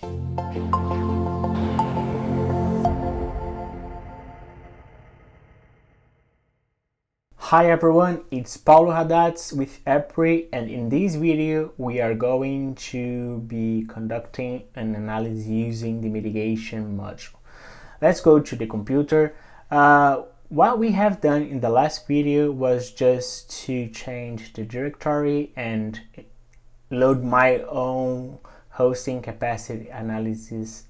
Hi everyone, it's Paulo Radatz with April, and in this video we are going to be conducting an analysis using the mitigation module. Let's go to the computer. What we have done in the last video was just to change the directory and load my own hosting capacity analysis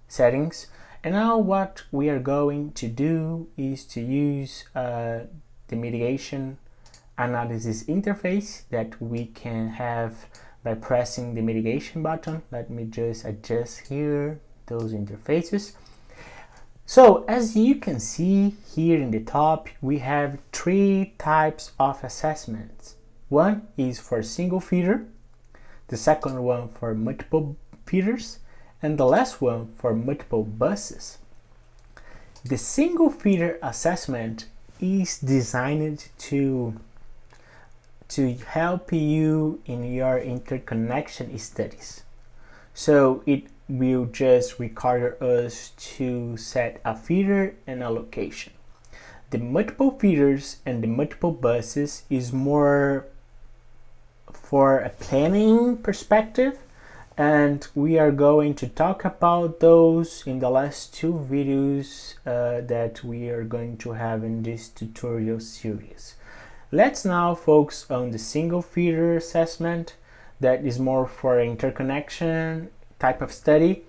settings. And now what we are going to do is to use the mitigation analysis interface that we can have by pressing the mitigation button. Let me just adjust here those interfaces. So as you can see here in the top, we have three types of assessments. One is for single feeder, the second one for multiple feeders, and the last one for multiple buses. The single feeder assessment is designed to help you in your interconnection studies. So it will just require us to set a feeder and a location. The multiple feeders and the multiple buses is more for a planning perspective, and we are going to talk about those in the last two videos that we are going to have in this tutorial series. Let's now focus on the single feeder assessment that is more for interconnection type of study,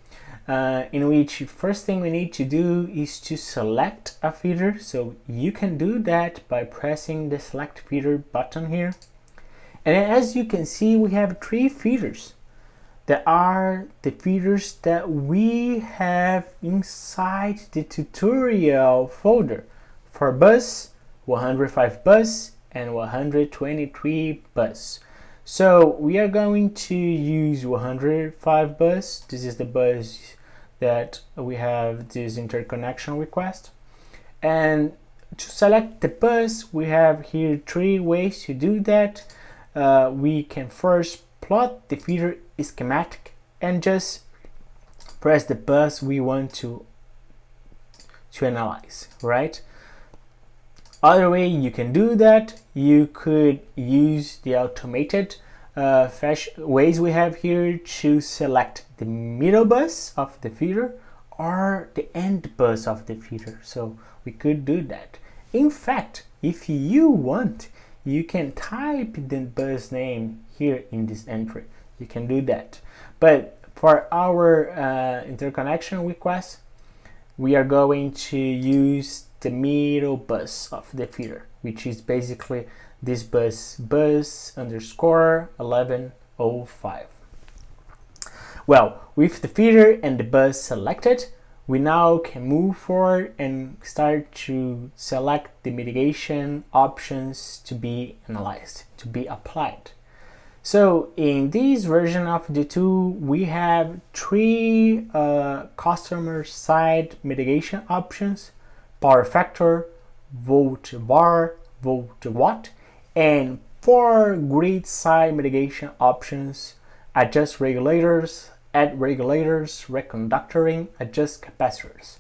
in which first thing we need to do is to select a feeder. So you can do that by pressing the select feeder button here. And as you can see, we have three feeders. There are the feeders that we have inside the tutorial folder for bus, 105 bus, and 123 bus. So we are going to use 105 bus. This is the bus that we have this interconnection request. And to select the bus, we have here three ways to do that. We can first plot the feeder schematic and just press the bus we want to analyze, right? Other way you can do that, you could use the automated ways we have here to select the middle bus of the feeder or the end bus of the feeder. So we could do that. In fact, if you want, you can type the bus name here in this entry. You can do that. But for our interconnection request, we are going to use the middle bus of the feeder, which is basically this bus underscore 1105. Well, with the feeder and the bus selected, we now can move forward and start to select the mitigation options to be analyzed, to be applied. So in this version of the tool, we have three customer side mitigation options: power factor, volt var, volt watt, and 4 grid side mitigation options: adjust regulators, add regulators, reconductoring, adjust capacitors.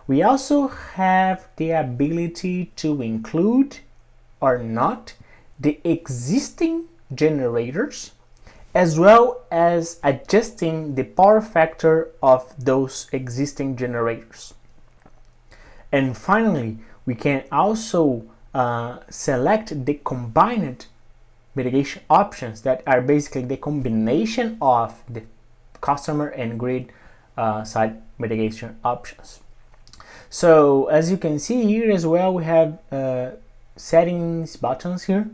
We also have the ability to include or not the existing generators, as well as adjusting the power factor of those existing generators. And finally, we can also select the combined mitigation options that are basically the combination of the customer and grid side mitigation options. So as you can see here as well, we have settings buttons here.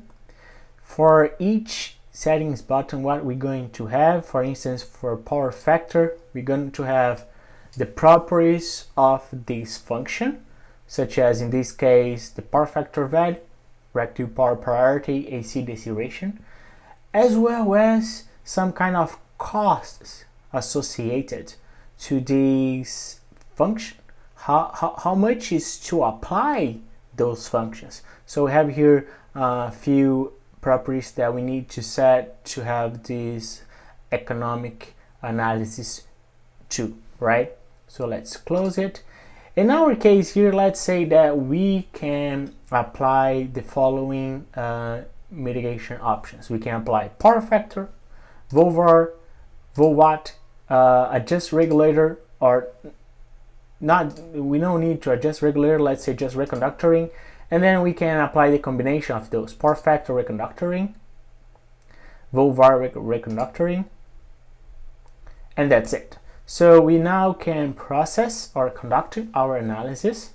For each settings button, what we're going to have, for instance, for power factor, we're going to have the properties of this function, such as in this case the power factor value, reactive power priority, AC deceleration, as well as some kind of costs associated to this function. How much is to apply those functions? So we have here a few properties that we need to set to have this economic analysis too, right? So let's close it. In our case here, let's say that we can apply the following mitigation options. We can apply power factor, VOVAR, VOWAT, adjust regulator, or not, we don't need to adjust regulator, let's say just reconductoring, and then we can apply the combination of those, power factor reconductoring, VOVAR reconductoring, and that's it. So we now can process or conduct our analysis.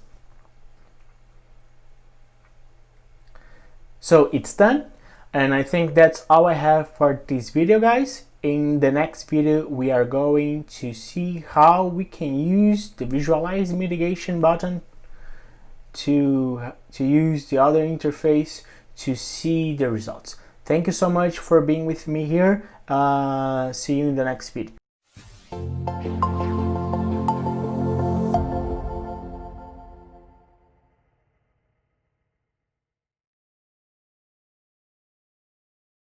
So it's done, and I think that's all I have for this video, guys. In the next video, we are going to see how we can use the visualize mitigation button to use the other interface to see the results. Thank you so much for being with me here. See you in the next video.